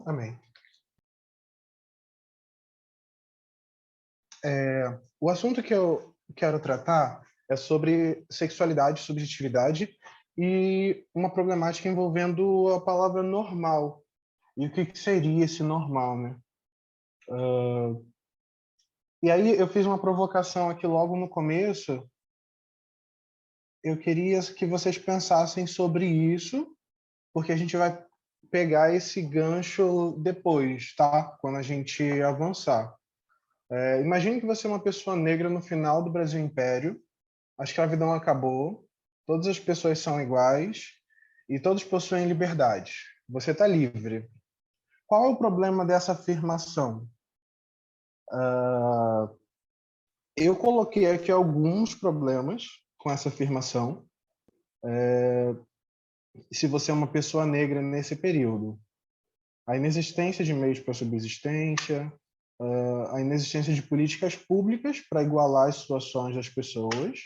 Amém. O assunto que eu quero tratar é sobre sexualidade, subjetividade e uma problemática envolvendo a palavra normal. E o que seria esse normal, né? E aí eu fiz uma provocação aqui logo no começo. Eu queria que vocês pensassem sobre isso, porque a gente vai pegar esse gancho depois, tá? Quando a gente avançar. Imagine que você é uma pessoa negra no final do Brasil Império, a escravidão acabou, todas as pessoas são iguais e todos possuem liberdade. Você está livre. Qual é o problema dessa afirmação? Eu coloquei aqui alguns problemas com essa afirmação, se você é uma pessoa negra nesse período. A inexistência de meios para subsistência, a inexistência de políticas públicas para igualar as situações das pessoas,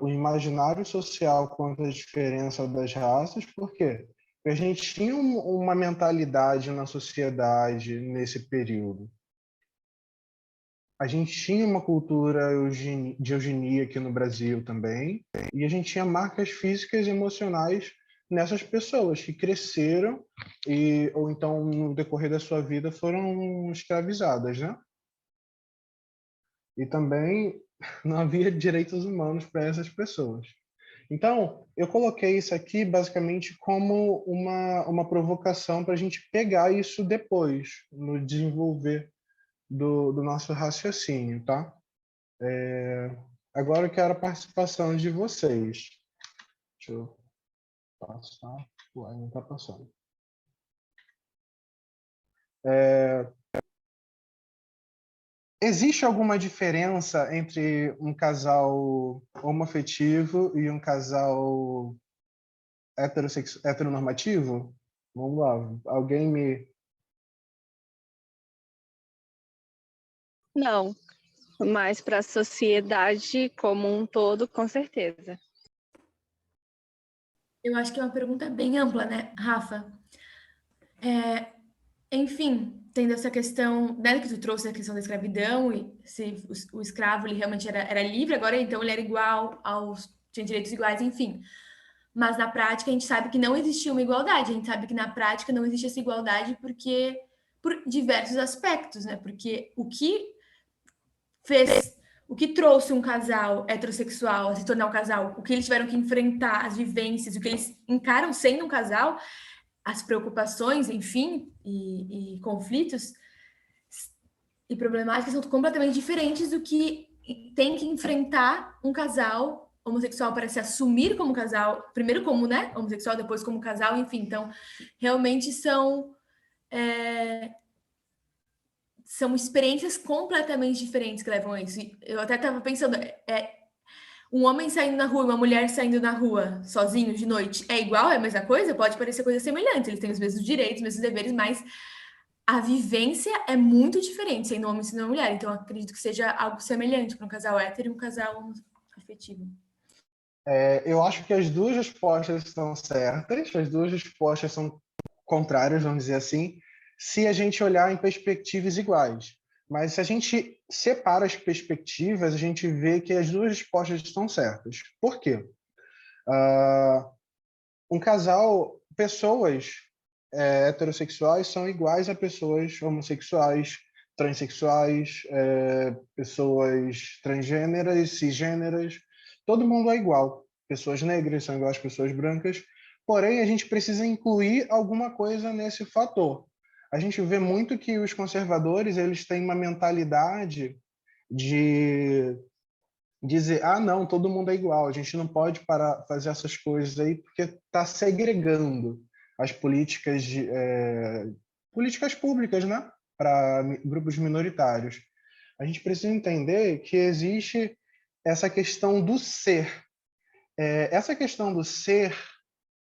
o imaginário social quanto à diferença das raças. Por quê? Porque a gente tinha uma mentalidade na sociedade nesse período. A gente tinha uma cultura de eugenia aqui no Brasil também, e a gente tinha marcas físicas e emocionais nessas pessoas que cresceram ou então no decorrer da sua vida foram escravizadas, né? E também não havia direitos humanos para essas pessoas. Então, eu coloquei isso aqui basicamente como uma provocação para a gente pegar isso depois, no desenvolver do nosso raciocínio, tá? Agora eu quero a participação de vocês. Deixa eu passar. Uai, não está passando. Existe alguma diferença entre um casal homoafetivo e um casal heteronormativo? Vamos lá. Alguém me... Não, mas para a sociedade como um todo, com certeza. Eu acho que é uma pergunta bem ampla, né, Rafa? Enfim, tendo essa questão, né, que tu trouxe a questão da escravidão, e se o escravo ele realmente era livre, agora então ele era igual tinha direitos iguais, enfim. Mas na prática a gente sabe que não existia uma igualdade, a gente sabe que na prática não existe essa igualdade por diversos aspectos, né? Porque o que trouxe um casal heterossexual a se tornar um casal, o que eles tiveram que enfrentar, as vivências, o que eles encaram sendo um casal, as preocupações, enfim, e conflitos e problemáticas são completamente diferentes do que tem que enfrentar um casal homossexual para se assumir como casal, primeiro como, né, homossexual, depois como casal, enfim. Então, realmente são experiências completamente diferentes que levam a isso. E eu até estava pensando, um homem saindo na rua e uma mulher saindo na rua sozinhos de noite é igual? É a mesma coisa? Pode parecer coisa semelhante, eles têm os mesmos direitos, os mesmos deveres, mas a vivência é muito diferente sendo homem e sendo mulher. Então, eu acredito que seja algo semelhante para um casal hétero e um casal afetivo. Eu acho que as duas respostas estão certas, as duas respostas são contrárias, vamos dizer assim, se a gente olhar em perspectivas iguais. Mas se a gente separa as perspectivas, a gente vê que as duas respostas estão certas. Por quê? Um casal, pessoas heterossexuais são iguais a pessoas homossexuais, transexuais, pessoas transgêneras, cisgêneras, todo mundo é igual. Pessoas negras são iguais às pessoas brancas, porém a gente precisa incluir alguma coisa nesse fator. A gente vê muito que os conservadores eles têm uma mentalidade de dizer, não, todo mundo é igual, a gente não pode parar fazer essas coisas aí porque está segregando as políticas públicas, né, para grupos minoritários. A gente precisa entender que existe essa questão do ser. Essa questão do ser,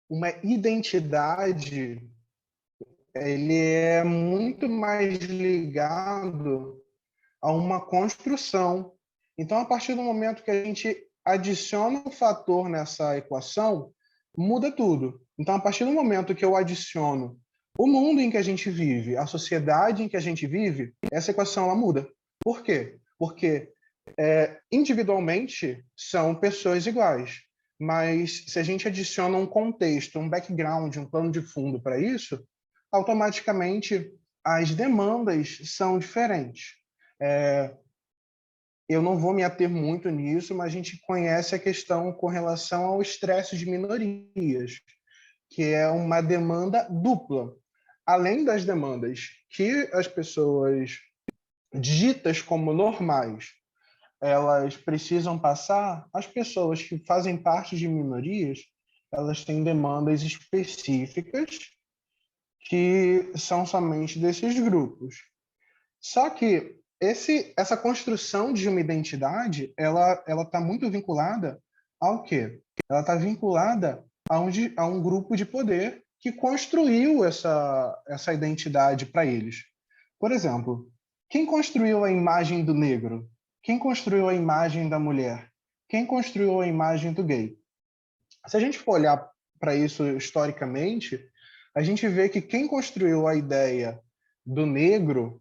uma identidade, ele é muito mais ligado a uma construção. Então, a partir do momento que a gente adiciona um fator nessa equação, muda tudo. Então, a partir do momento que eu adiciono O mundo em que a gente vive, a sociedade em que a gente vive, essa equação ela muda. Por quê? Porque individualmente são pessoas iguais, mas se a gente adiciona um contexto, um background, um plano de fundo para isso, automaticamente as demandas são diferentes. Eu não vou me ater muito nisso, mas a gente conhece a questão com relação ao estresse de minorias, que é uma demanda dupla. Além das demandas que as pessoas ditas como normais, elas precisam passar, as pessoas que fazem parte de minorias, elas têm demandas específicas que são somente desses grupos. Só que essa construção de uma identidade, ela está muito vinculada ao quê? Ela está vinculada a um grupo de poder que construiu essa identidade para eles. Por exemplo, quem construiu a imagem do negro? Quem construiu a imagem da mulher? Quem construiu a imagem do gay? Se a gente for olhar para isso historicamente, a gente vê que quem construiu a ideia do negro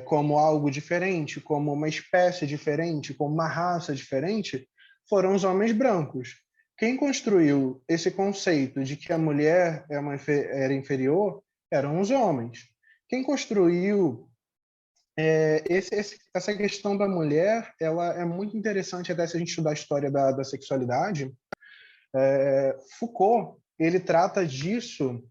como algo diferente, como uma espécie diferente, como uma raça diferente, foram os homens brancos. Quem construiu esse conceito de que a mulher era inferior eram os homens. Quem construiu essa questão da mulher, ela é muito interessante até se a gente estudar a história da sexualidade. Foucault, ele trata disso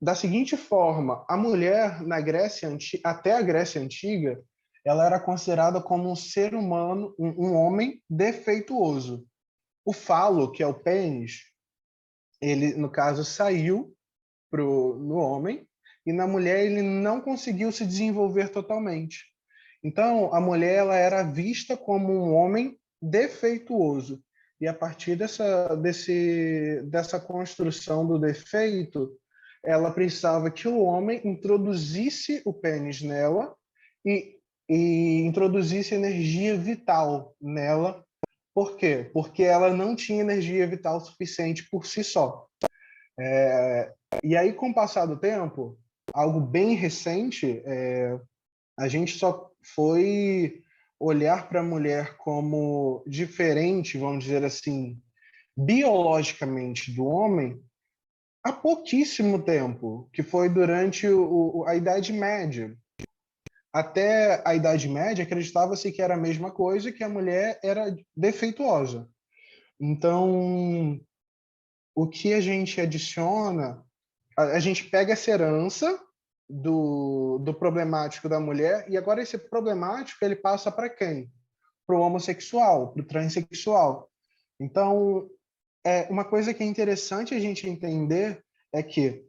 da seguinte forma: a mulher na Grécia até a Grécia antiga, ela era considerada como um ser humano, um homem defeituoso. O falo, que é o pênis, ele no caso saiu no homem, e na mulher ele não conseguiu se desenvolver totalmente. Então, a mulher ela era vista como um homem defeituoso. E a partir dessa construção do defeito, ela precisava que o homem introduzisse o pênis nela e introduzisse energia vital nela. Por quê? Porque ela não tinha energia vital suficiente por si só. E aí, com o passar do tempo, algo bem recente, a gente só foi olhar para a mulher como diferente, vamos dizer assim, biologicamente do homem, há pouquíssimo tempo, que foi durante a Idade Média. Até a Idade Média, acreditava-se que era a mesma coisa, que a mulher era defeituosa. Então, o que a gente adiciona, a gente pega essa herança do problemático da mulher, e agora esse problemático ele passa para quem? Para o homossexual, para o transexual. Então, uma coisa que é interessante a gente entender é que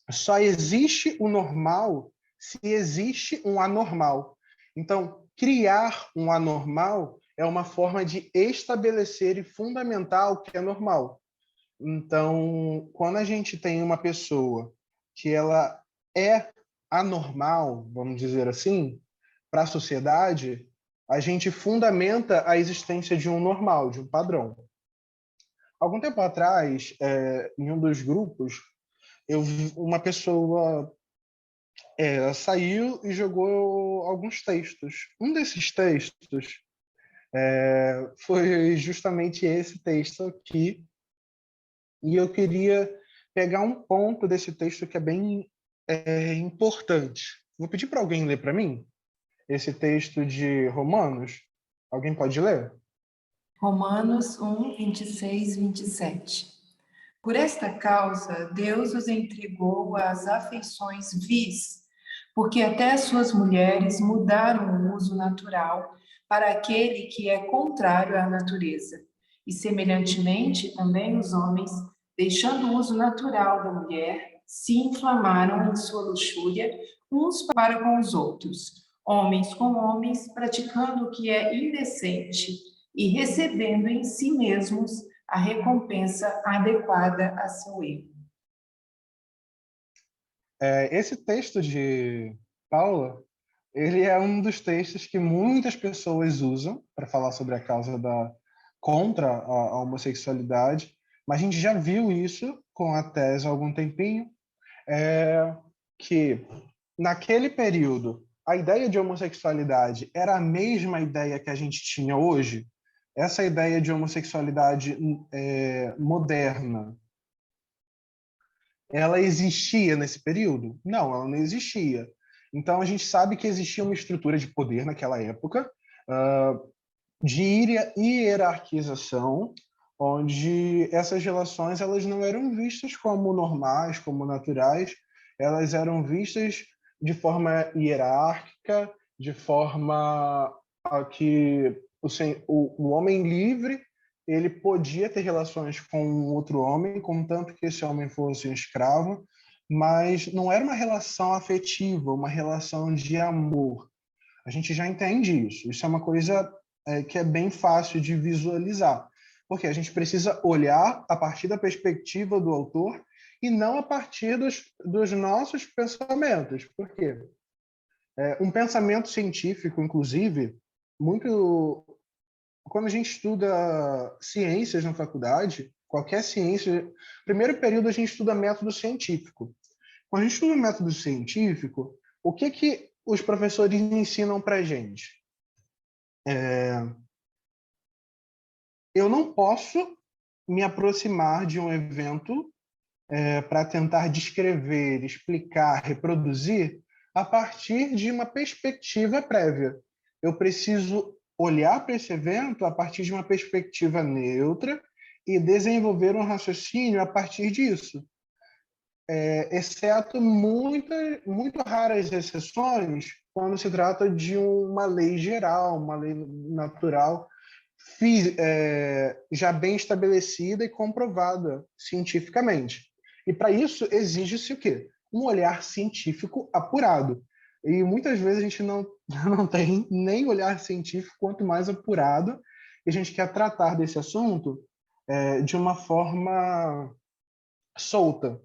só existe o normal se existe um anormal. Então, criar um anormal é uma forma de estabelecer e fundamentar o que é normal. Então, quando a gente tem uma pessoa que ela é anormal, vamos dizer assim, para a sociedade, a gente fundamenta a existência de um normal, de um padrão. Algum tempo atrás, em um dos grupos, eu vi uma pessoa saiu e jogou alguns textos. Um desses textos foi justamente esse texto aqui, e eu queria pegar um ponto desse texto que é bem importante. Vou pedir para alguém ler para mim esse texto de Romanos. Alguém pode ler? Romanos 1, 26, 27. Por esta causa, Deus os entregou às afeições vis, porque até as suas mulheres mudaram o uso natural para aquele que é contrário à natureza. E, semelhantemente, também os homens, deixando o uso natural da mulher, se inflamaram em sua luxúria uns para com os outros, homens com homens, praticando o que é indecente e recebendo em si mesmos a recompensa adequada a seu erro. Esse texto de Paula, ele é um dos textos que muitas pessoas usam para falar sobre a causa contra a homossexualidade, Mas a gente já viu isso com a tese há algum tempinho, que naquele período a ideia de homossexualidade era a mesma ideia que a gente tinha hoje. Essa ideia de homossexualidade moderna, ela existia nesse período? Não, ela não existia. Então, a gente sabe que existia uma estrutura de poder naquela época, de hierarquização, onde essas relações elas não eram vistas como normais, como naturais, elas eram vistas de forma hierárquica, de forma a que o homem livre ele podia ter relações com outro homem, contanto que esse homem fosse um escravo, mas não era uma relação afetiva, uma relação de amor. A gente já entende isso. Isso é uma coisa que é bem fácil de visualizar, porque a gente precisa olhar a partir da perspectiva do autor e não a partir dos nossos pensamentos. Por quê? Um pensamento científico, inclusive, muito... Quando a gente estuda ciências na faculdade, qualquer ciência, primeiro período a gente estuda método científico. Quando a gente estuda método científico, o que os professores ensinam para a gente? Eu não posso me aproximar de um evento para tentar descrever, explicar, reproduzir a partir de uma perspectiva prévia. Eu preciso olhar para esse evento a partir de uma perspectiva neutra e desenvolver um raciocínio a partir disso. Exceto muito raras exceções, quando se trata de uma lei geral, uma lei natural, já bem estabelecida e comprovada cientificamente. E para isso exige-se o quê? Um olhar científico apurado. E muitas vezes a gente não tem nem olhar científico, quanto mais apurado, e a gente quer tratar desse assunto de uma forma solta.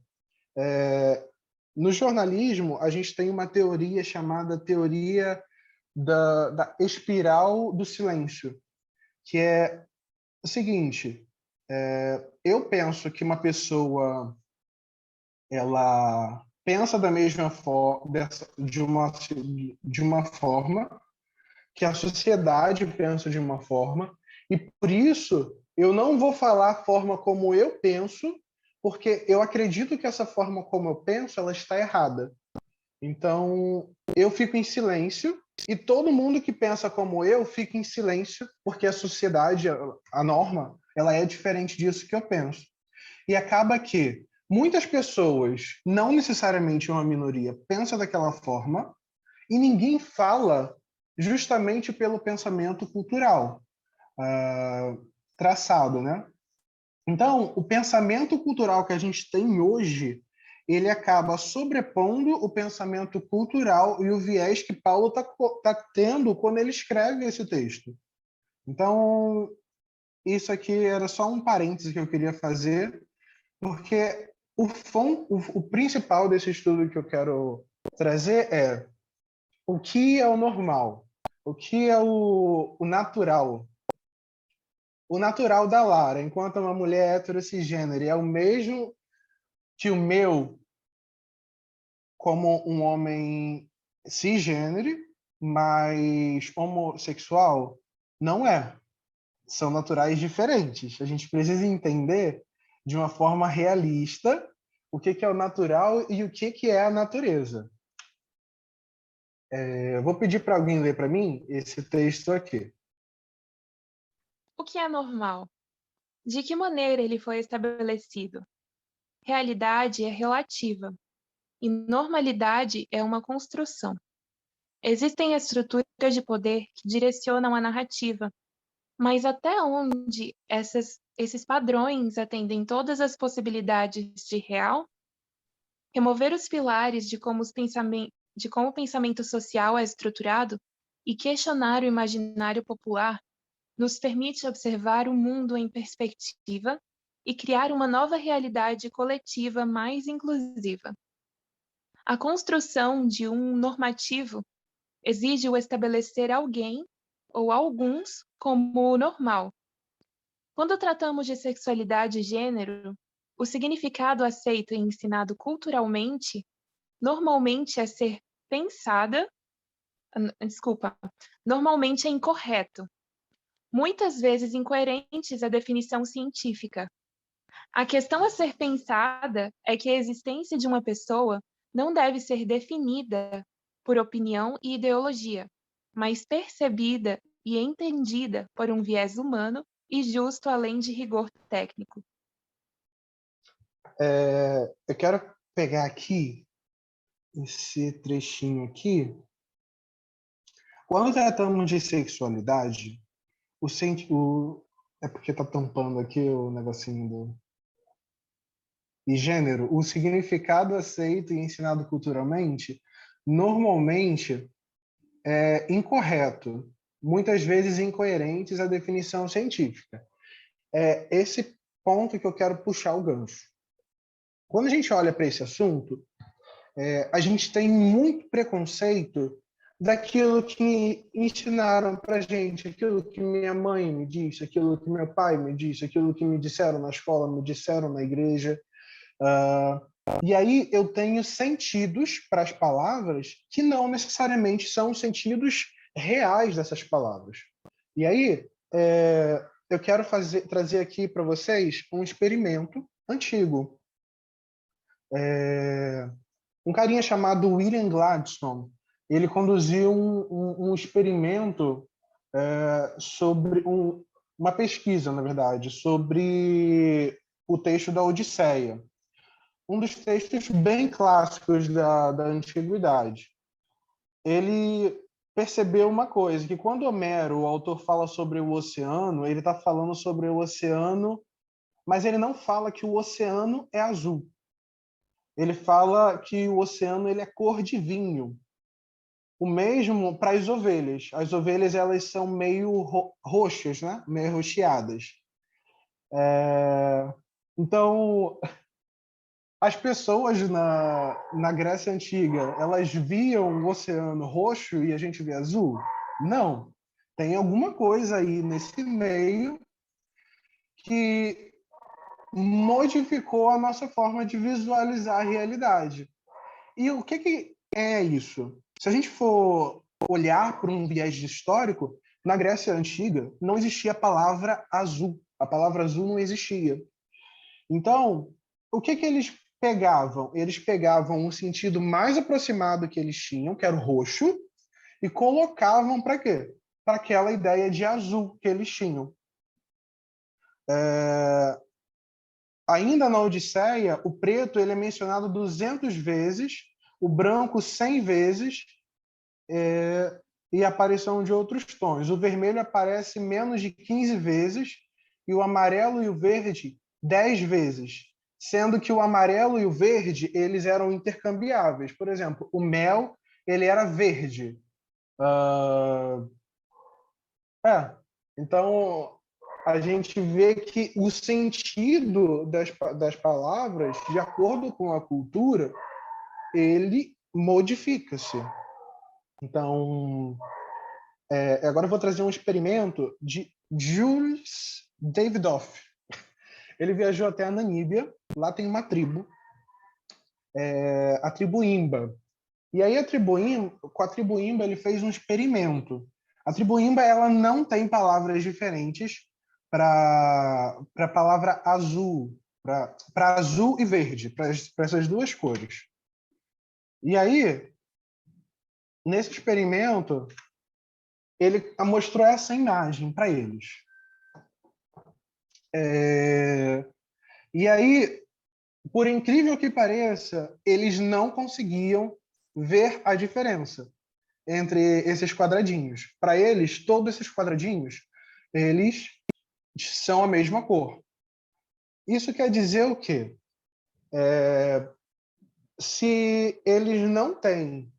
No jornalismo, a gente tem uma teoria chamada teoria da espiral do silêncio, que é o seguinte: eu penso que uma pessoa ela pensa da mesma forma, de uma forma, que a sociedade pensa de uma forma, e por isso eu não vou falar a forma como eu penso, porque eu acredito que essa forma como eu penso ela está errada. Então eu fico em silêncio e todo mundo que pensa como eu fica em silêncio, porque a sociedade, a norma, ela é diferente disso que eu penso. E acaba que muitas pessoas, não necessariamente uma minoria, pensa daquela forma e ninguém fala justamente pelo pensamento cultural traçado, né? Então, o pensamento cultural que a gente tem hoje, ele acaba sobrepondo o pensamento cultural e o viés que Paulo tá tendo quando ele escreve esse texto. Então, isso aqui era só um parêntese que eu queria fazer, porque o principal desse estudo que eu quero trazer é o que é o normal, o que é o natural. O natural da Lara, enquanto uma mulher hétero cisgênero, é o mesmo que o meu como um homem cisgênero, mas homossexual? Não é. São naturais diferentes. A gente precisa entender de uma forma realista o que é o natural e o que é a natureza. Eu vou pedir para alguém ler para mim esse texto aqui. O que é normal? De que maneira ele foi estabelecido? Realidade é relativa, e normalidade é uma construção. Existem estruturas de poder que direcionam a narrativa, mas até onde esses padrões atendem todas as possibilidades de real? Remover os pilares de como o pensamento social é estruturado e questionar o imaginário popular nos permite observar o mundo em perspectiva e criar uma nova realidade coletiva mais inclusiva. A construção de um normativo exige o estabelecer alguém ou alguns como normal, Quando tratamos de sexualidade e gênero, o significado aceito e ensinado culturalmente normalmente é ser pensada, normalmente é incorreto, muitas vezes incoerentes à definição científica. A questão a ser pensada é que a existência de uma pessoa não deve ser definida por opinião e ideologia, mas percebida e entendida por um viés humano e justo além de rigor técnico. Eu quero pegar aqui esse trechinho aqui. Quando tratamos de sexualidade, é porque está tampando aqui o negocinho do... E gênero, o significado aceito e ensinado culturalmente, normalmente é incorreto, muitas vezes incoerentes à definição científica. É esse ponto que eu quero puxar o gancho. Quando a gente olha para esse assunto, a gente tem muito preconceito daquilo que ensinaram para gente, aquilo que minha mãe me disse, aquilo que meu pai me disse, aquilo que me disseram na escola, me disseram na igreja. E aí eu tenho sentidos para as palavras que não necessariamente são sentidos reais dessas palavras. E aí eu quero trazer aqui para vocês um experimento antigo. Um carinha chamado William Gladstone, ele conduziu um experimento sobre uma pesquisa, na verdade, sobre o texto da Odisseia, um dos textos bem clássicos da antiguidade. Ele percebeu uma coisa, que quando Homero, o autor, fala sobre o oceano, ele está falando sobre o oceano, mas ele não fala que o oceano é azul. Ele fala que o oceano ele é cor de vinho. O mesmo para as ovelhas. As ovelhas elas são meio roxas, né? Meio roxeadas. Então, as pessoas na Grécia Antiga, elas viam o oceano roxo e a gente vê azul? Não. Tem alguma coisa aí nesse meio que modificou a nossa forma de visualizar a realidade. E o que é isso? Se a gente for olhar para um viés histórico, na Grécia Antiga não existia a palavra azul. A palavra azul não existia. Então, o que eles pegavam? Eles pegavam um sentido mais aproximado que eles tinham, que era o roxo, e colocavam para quê? Para aquela ideia de azul que eles tinham. Ainda na Odisseia, o preto ele é mencionado 200 vezes, o branco 100 vezes, e a aparição de outros tons. O vermelho aparece menos de 15 vezes e o amarelo e o verde 10 vezes, sendo que o amarelo e o verde eles eram intercambiáveis. Por exemplo, o mel ele era verde. Então a gente vê que o sentido das palavras, de acordo com a cultura, ele modifica-se. Então, agora eu vou trazer um experimento de Jules Davidoff. Ele viajou até a Namíbia, lá tem uma tribo, a tribo Imba. E aí com a tribo Imba ele fez um experimento. A tribo Imba ela não tem palavras diferentes para a palavra azul, para azul e verde, para essas duas cores. E aí, nesse experimento, ele mostrou essa imagem para eles. E aí, por incrível que pareça, eles não conseguiam ver a diferença entre esses quadradinhos. Para eles, todos esses quadradinhos, eles são a mesma cor. Isso quer dizer o quê? Se eles não têm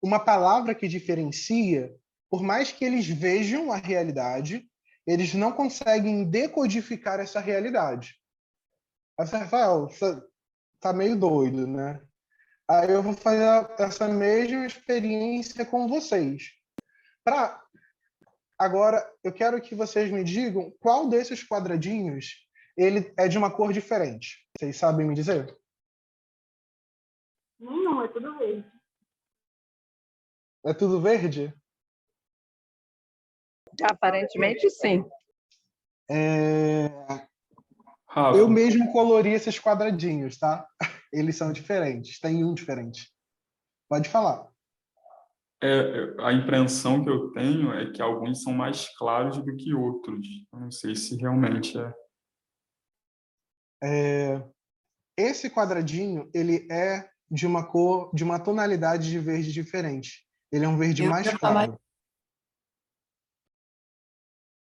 uma palavra que diferencia, por mais que eles vejam a realidade, eles não conseguem decodificar essa realidade. Aí você fala, você tá meio doido, né? Aí eu vou fazer essa mesma experiência com vocês. Para Agora, eu quero que vocês me digam qual desses quadradinhos ele é de uma cor diferente. Vocês sabem me dizer? Nenhum, é tudo verde. É tudo verde? Aparentemente, sim. Rafa, Eu mesmo colori esses quadradinhos, tá? Eles são diferentes, tem um diferente. Pode falar. a impressão que eu tenho é que alguns são mais claros do que outros. Eu não sei se realmente é. Esse quadradinho, ele é de uma cor, de uma tonalidade de verde diferente. Ele é um verde Eu mais ia falar- claro.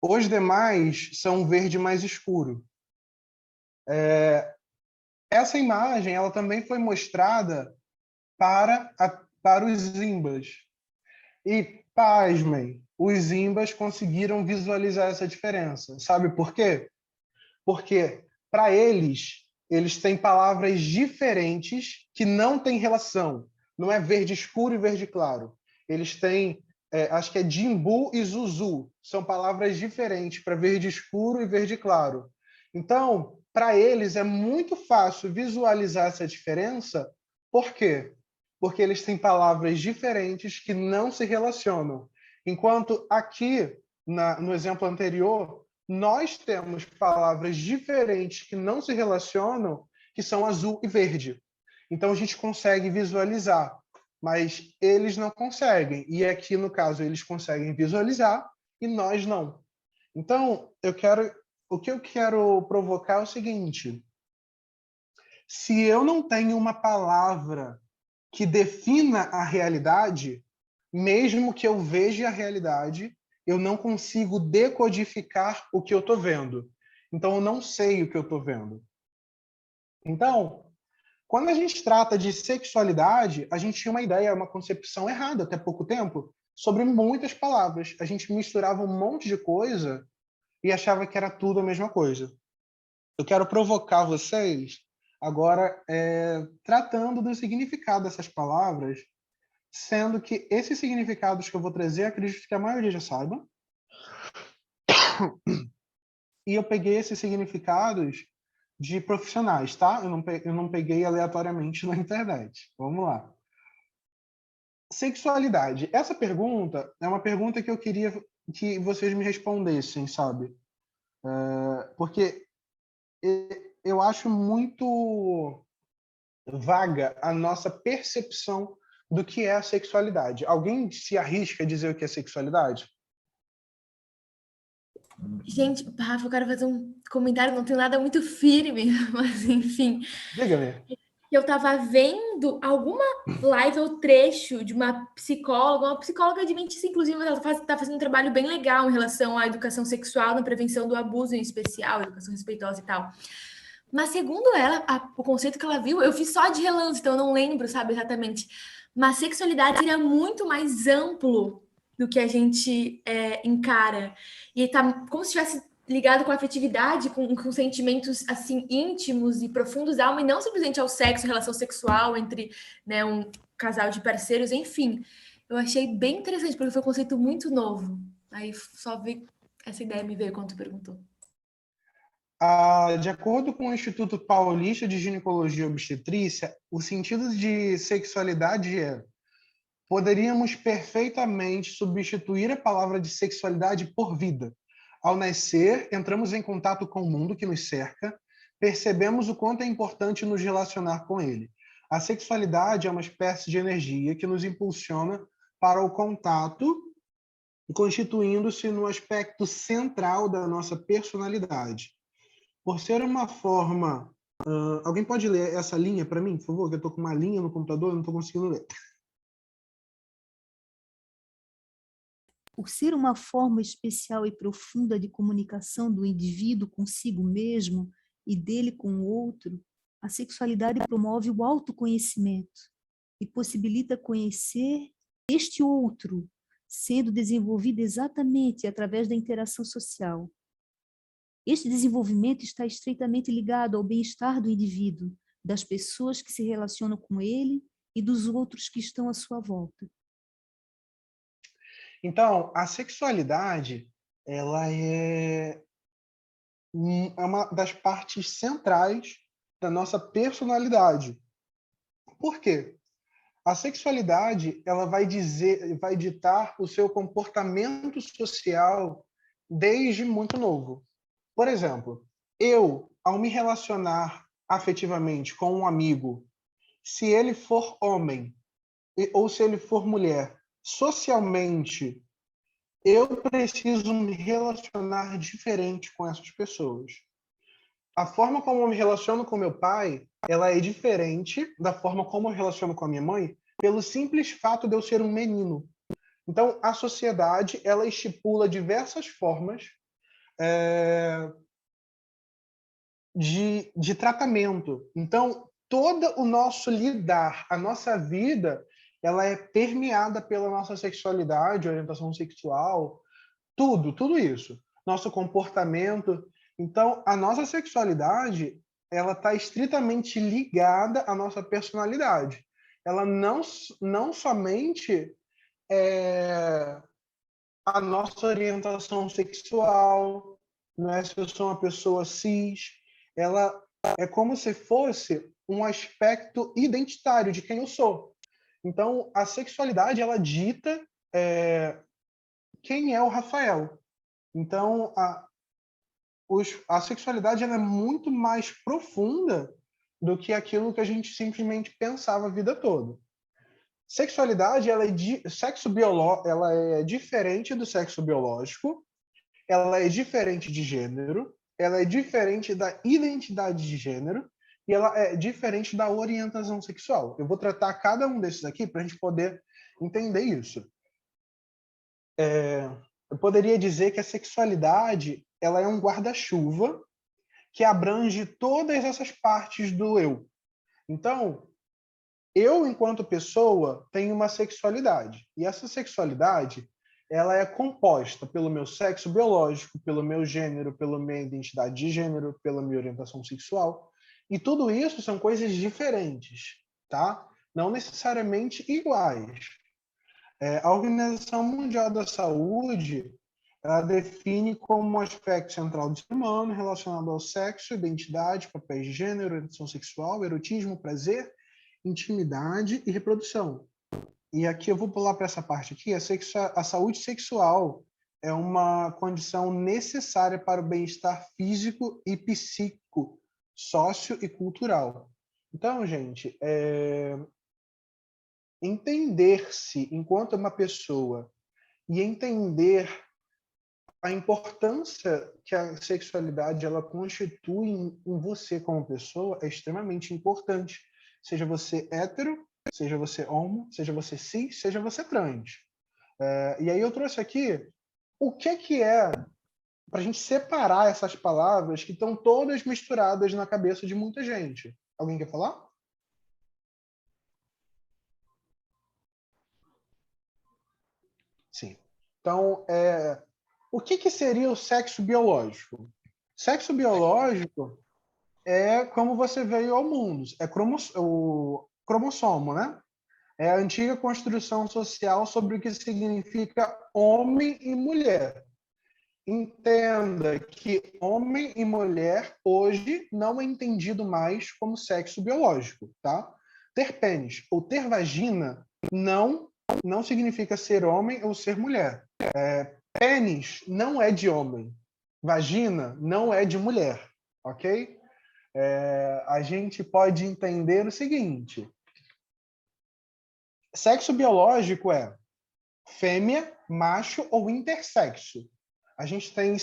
Os demais são um verde mais escuro. Essa imagem, ela também foi mostrada para os Zimbas. E, pasmem, os Zimbas conseguiram visualizar essa diferença. Sabe por quê? Porque, para eles têm palavras diferentes que não têm relação. Não é verde escuro e verde claro. Eles têm, acho que é Jimbu e Zuzu. São palavras diferentes para verde escuro e verde claro. Então, para eles é muito fácil visualizar essa diferença. Por quê? Porque eles têm palavras diferentes que não se relacionam. Enquanto aqui, no exemplo anterior, nós temos palavras diferentes que não se relacionam, que são azul e verde. Então, a gente consegue visualizar, mas eles não conseguem. E aqui, no caso, eles conseguem visualizar e nós não. Então, o que eu quero provocar é o seguinte: se eu não tenho uma palavra que defina a realidade, mesmo que eu veja a realidade, eu não consigo decodificar o que eu estou vendo. Então, eu não sei o que eu estou vendo. Então, quando a gente trata de sexualidade, a gente tinha uma ideia, uma concepção errada até pouco tempo sobre muitas palavras. A gente misturava um monte de coisa e achava que era tudo a mesma coisa. Eu quero provocar vocês agora tratando do significado dessas palavras, sendo que esses significados que eu vou trazer, acredito que a maioria já saiba. E eu peguei esses significados de profissionais, tá? Eu não peguei aleatoriamente na internet. Vamos lá. Sexualidade. Essa pergunta é uma pergunta que eu queria que vocês me respondessem, sabe? Porque eu acho muito vaga a nossa percepção do que é a sexualidade. Alguém se arrisca a dizer o que é sexualidade? Gente, Rafa, eu quero fazer um comentário, não tenho nada muito firme, mas enfim. Diga-me. Eu estava vendo alguma live ou trecho de uma psicóloga adventista, inclusive, ela está fazendo um trabalho bem legal em relação à educação sexual, na prevenção do abuso em especial, educação respeitosa e tal. Mas segundo ela, o conceito que ela viu, eu fiz só de relance, então eu não lembro, sabe, exatamente. Mas sexualidade seria muito mais amplo do que a gente encara. E tá como se estivesse ligado com a afetividade, com sentimentos assim íntimos e profundos da alma, e não simplesmente ao sexo, relação sexual entre, né, um casal de parceiros, enfim. Eu achei bem interessante, porque foi um conceito muito novo. Aí só vi essa ideia me veio quando tu perguntou. De acordo com o Instituto Paulista de Ginecologia e Obstetrícia, o sentido de sexualidade poderíamos perfeitamente substituir a palavra de sexualidade por vida. Ao nascer, entramos em contato com o mundo que nos cerca, percebemos o quanto é importante nos relacionar com ele. A sexualidade é uma espécie de energia que nos impulsiona para o contato, constituindo-se no aspecto central da nossa personalidade. Por ser uma forma... alguém pode ler essa linha para mim, por favor? Que eu estou com uma linha no computador e não estou conseguindo ler. Por ser uma forma especial e profunda de comunicação do indivíduo consigo mesmo e dele com o outro, a sexualidade promove o autoconhecimento e possibilita conhecer este outro, sendo desenvolvida exatamente através da interação social. Este desenvolvimento está estreitamente ligado ao bem-estar do indivíduo, das pessoas que se relacionam com ele e dos outros que estão à sua volta. Então, a sexualidade, ela é uma das partes centrais da nossa personalidade. Por quê? A sexualidade, ela vai ditar o seu comportamento social desde muito novo. Por exemplo, eu, ao me relacionar afetivamente com um amigo, se ele for homem ou se ele for mulher, socialmente, eu preciso me relacionar diferente com essas pessoas. A forma como eu me relaciono com meu pai, ela é diferente da forma como eu me relaciono com a minha mãe, pelo simples fato de eu ser um menino. Então, a sociedade, ela estipula diversas formas de tratamento. Então, todo o nosso lidar, a nossa vida, ela é permeada pela nossa sexualidade, orientação sexual, tudo isso. Nosso comportamento. Então, a nossa sexualidade, ela está estritamente ligada à nossa personalidade. Ela não somente é a nossa orientação sexual, não é se eu sou uma pessoa cis, ela é como se fosse um aspecto identitário de quem eu sou. Então, a sexualidade, ela dita quem é o Rafael. Então, a sexualidade ela é muito mais profunda do que aquilo que a gente simplesmente pensava a vida toda. Sexualidade, ela é diferente do sexo biológico, ela é diferente de gênero, ela é diferente da identidade de gênero e ela é diferente da orientação sexual. Eu vou tratar cada um desses aqui para a gente poder entender isso. Eu poderia dizer que a sexualidade ela é um guarda-chuva que abrange todas essas partes do eu. Então, eu, enquanto pessoa, tenho uma sexualidade. E essa sexualidade, ela é composta pelo meu sexo biológico, pelo meu gênero, pela minha identidade de gênero, pela minha orientação sexual. E tudo isso são coisas diferentes, tá? Não necessariamente iguais. A Organização Mundial da Saúde, ela define como um aspecto central do ser humano relacionado ao sexo, identidade, papéis de gênero, orientação sexual, erotismo, prazer, intimidade e reprodução. E aqui eu vou pular para essa parte aqui. A saúde sexual é uma condição necessária para o bem-estar físico e psíquico, sócio e cultural. Então, gente, entender-se enquanto uma pessoa e entender a importância que a sexualidade ela constitui em você como pessoa é extremamente importante. Seja você hétero, seja você homo, seja você cis, seja você trans. E aí eu trouxe aqui o que é, para a gente separar essas palavras que estão todas misturadas na cabeça de muita gente. Alguém quer falar? Sim. Então, o que seria o sexo biológico? Sexo biológico é como você veio ao mundo. É o cromossomo, né? É a antiga construção social sobre o que significa homem e mulher. Entenda que homem e mulher hoje não é entendido mais como sexo biológico, tá? Ter pênis ou ter vagina não significa ser homem ou ser mulher. Pênis não é de homem. Vagina não é de mulher, ok? A gente pode entender o seguinte: sexo biológico é fêmea, macho ou intersexo. A gente tem,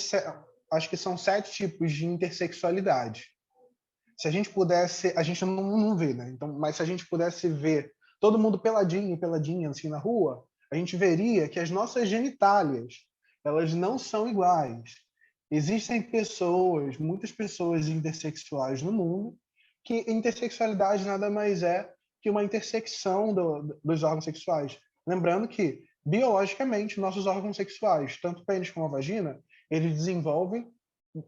acho que são 7 tipos de intersexualidade. Se a gente pudesse, a gente não vê, né? Então, mas se a gente pudesse ver todo mundo peladinho, peladinha, assim, na rua, a gente veria que as nossas genitálias, elas não são iguais. Existem pessoas, muitas pessoas intersexuais no mundo, que intersexualidade nada mais é que uma intersecção dos órgãos sexuais. Lembrando que, biologicamente, nossos órgãos sexuais, tanto o pênis como a vagina, eles desenvolvem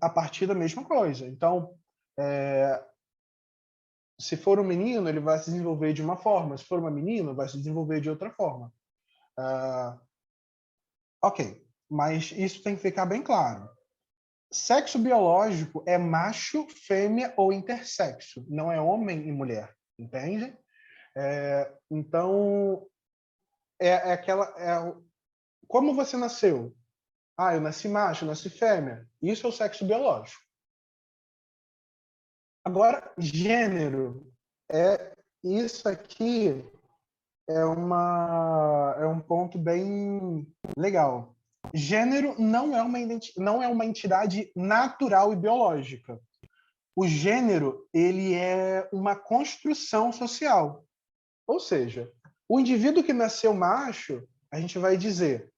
a partir da mesma coisa. Então, se for um menino, ele vai se desenvolver de uma forma. Se for uma menina, vai se desenvolver de outra forma. Ok, mas isso tem que ficar bem claro. Sexo biológico é macho, fêmea ou intersexo, não é homem e mulher, entende? Então, como você nasceu? Ah, eu nasci macho, eu nasci fêmea. Isso é o sexo biológico. Agora, gênero, isso aqui é um ponto bem legal. Gênero não é uma entidade natural e biológica. O gênero, ele é uma construção social. Ou seja, o indivíduo que nasceu macho, a gente vai dizer,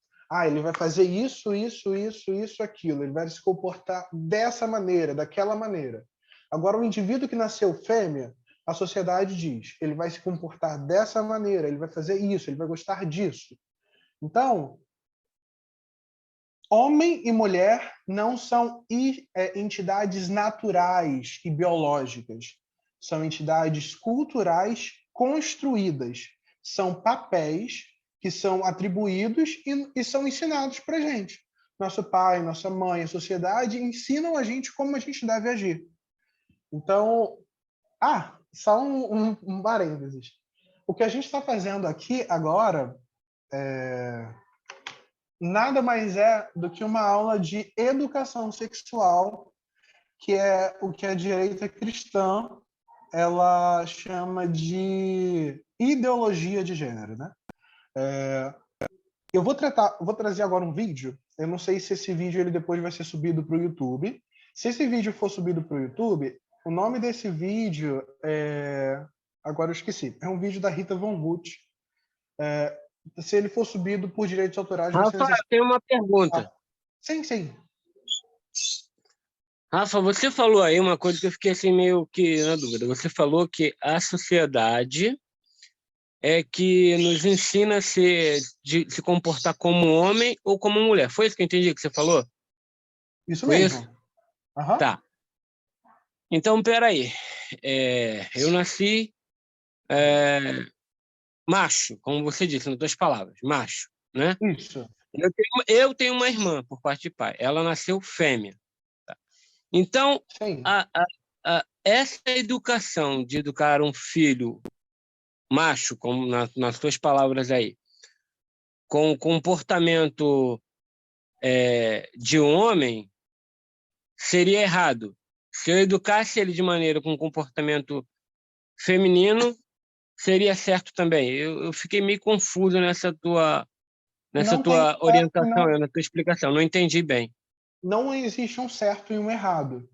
ele vai fazer isso, isso, isso, isso, aquilo. Ele vai se comportar dessa maneira, daquela maneira. Agora, o indivíduo que nasceu fêmea, a sociedade diz, ele vai se comportar dessa maneira, ele vai fazer isso, ele vai gostar disso. Então, homem e mulher não são entidades naturais e biológicas. São entidades culturais construídas. São papéis que são atribuídos e são ensinados para a gente. Nosso pai, nossa mãe, a sociedade ensinam a gente como a gente deve agir. Então, só um parênteses. O que a gente está fazendo aqui agora nada mais é do que uma aula de educação sexual, que é o que a direita cristã ela chama de ideologia de gênero, né? Eu vou trazer agora um vídeo. Eu não sei se esse vídeo ele depois vai ser subido para o YouTube. Se esse vídeo for subido para o YouTube, o nome desse vídeo agora eu esqueci. É um vídeo da Rita Von Huth. Se ele for subido por direitos autorais, vai ser Rafa, necessário. tem uma pergunta. Sim, sim. Rafa, você falou aí uma coisa que eu fiquei assim meio que na dúvida. Você falou que a sociedade é que nos ensina a se comportar como homem ou como mulher. Foi isso que eu entendi que você falou? Isso Foi mesmo. isso? Uhum. Tá. Então, peraí. Eu nasci macho, como você disse, nas tuas palavras, macho, né? Isso. Eu tenho uma irmã, por parte de pai. Ela nasceu fêmea. Tá? Então, Sim. essa educação de educar um filho macho, como nas tuas palavras aí, com comportamento de homem, seria errado. Se eu educasse ele de maneira com comportamento feminino, seria certo também. Eu fiquei meio confuso nessa tua orientação, na tua explicação. Não entendi bem. Não existe um certo e um errado.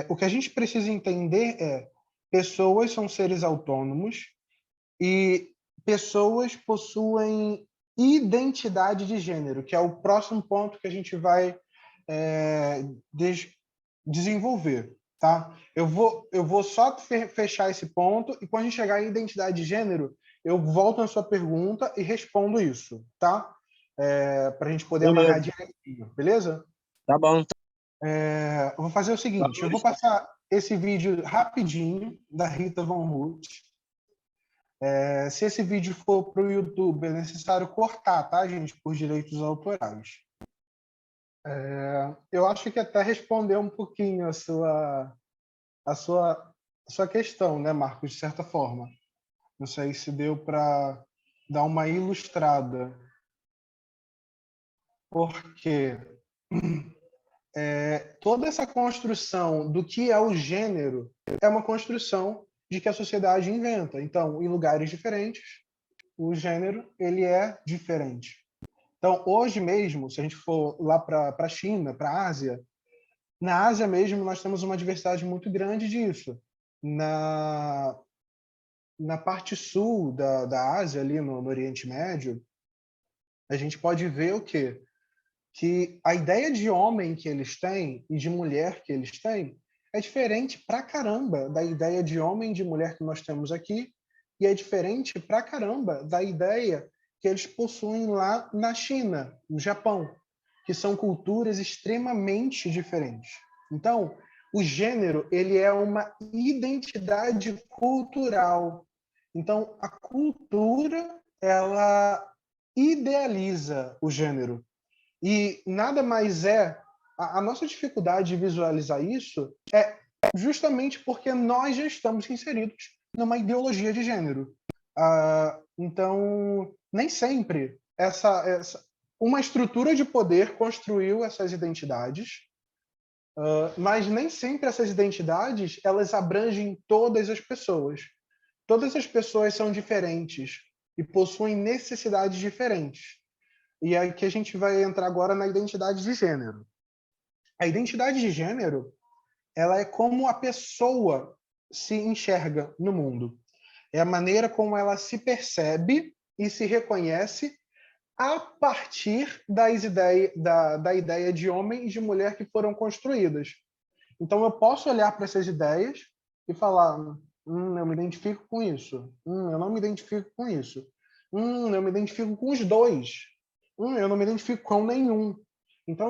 O que a gente precisa entender pessoas são seres autônomos e pessoas possuem identidade de gênero, que é o próximo ponto que a gente vai desenvolver. Tá? Eu vou só fechar esse ponto e quando a gente chegar em identidade de gênero, eu volto na sua pergunta e respondo isso, tá? Para a gente poder amarrar direitinho, beleza? Tá bom. Eu vou fazer o seguinte, eu vou passar esse vídeo rapidinho da Rita Von Huth. Se esse vídeo for para o YouTube, é necessário cortar, tá, gente? Por direitos autorais. Eu acho que até respondeu um pouquinho a sua questão, né, Marcos, de certa forma. Não sei se deu para dar uma ilustrada. Porque toda essa construção do que é o gênero é uma construção de que a sociedade inventa. Então, em lugares diferentes, o gênero ele é diferente. Então, hoje mesmo, se a gente for lá para a China, para a Ásia, na Ásia mesmo nós temos uma diversidade muito grande disso. Na parte sul da Ásia, ali no Oriente Médio, a gente pode ver o quê? Que a ideia de homem que eles têm e de mulher que eles têm é diferente pra caramba da ideia de homem e de mulher que nós temos aqui, e é diferente pra caramba da ideia que eles possuem lá na China, no Japão, que são culturas extremamente diferentes. Então, o gênero, ele é uma identidade cultural. Então, a cultura, ela idealiza o gênero. E nada mais é... A nossa dificuldade de visualizar isso é justamente porque nós já estamos inseridos numa ideologia de gênero. Então, nem sempre uma estrutura de poder construiu essas identidades, mas nem sempre essas identidades elas abrangem todas as pessoas. Todas as pessoas são diferentes e possuem necessidades diferentes. E é que a gente vai entrar agora na identidade de gênero. A identidade de gênero, ela é como a pessoa se enxerga no mundo. É a maneira como ela se percebe e se reconhece a partir da ideia de homem e de mulher que foram construídas. Então, eu posso olhar para essas ideias e falar, eu me identifico com isso. Eu não me identifico com isso. Eu me identifico com os dois. Eu não me identifico com nenhum. Então,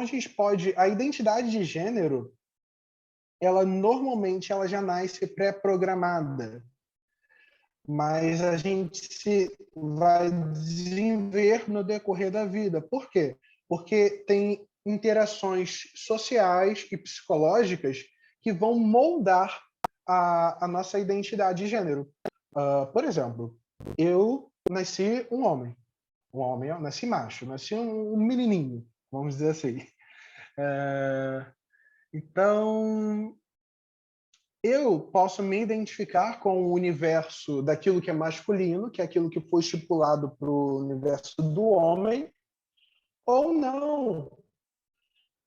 a identidade de gênero, ela normalmente ela já nasce pré-programada. Mas a gente vai desenvolver no decorrer da vida. Por quê? Porque tem interações sociais e psicológicas que vão moldar a nossa identidade de gênero. Por exemplo, eu nasci um homem. Eu nasci macho, nasci um menininho, vamos dizer assim. Então, eu posso me identificar com o universo daquilo que é masculino, que é aquilo que foi estipulado para o universo do homem, ou não.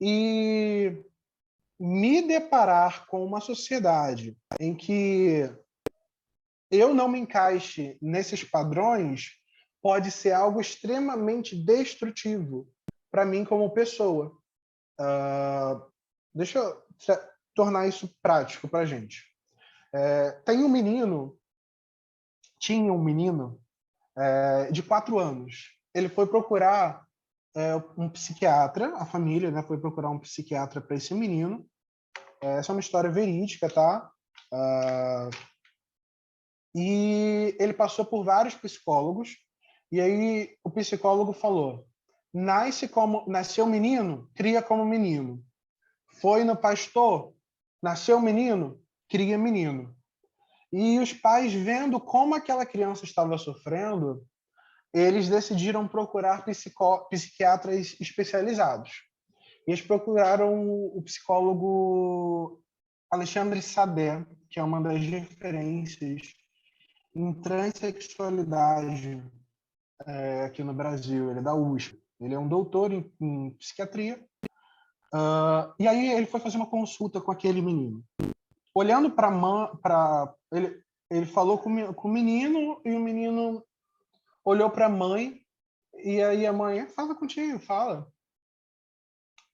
E me deparar com uma sociedade em que eu não me encaixe nesses padrões pode ser algo extremamente destrutivo para mim como pessoa. Deixa eu tornar isso prático para a gente. Tinha um menino de 4 anos. Ele foi procurar um psiquiatra, a família, né, foi procurar um psiquiatra para esse menino. Essa é uma história verídica, tá? E ele passou por vários psicólogos, e aí o psicólogo falou: nasceu menino, cria como menino. Foi no pastor, nasceu menino, cria menino. E os pais, vendo como aquela criança estava sofrendo, eles decidiram procurar psiquiatras especializados. E eles procuraram o psicólogo Alexandre Sadé, que é uma das referências em transexualidade aqui no Brasil. Ele é da USP. Ele é um doutor em psiquiatria. E aí ele foi fazer uma consulta com aquele menino. Olhando para ele falou com o menino, e o menino olhou para a mãe, e aí a mãe, fala contigo, fala.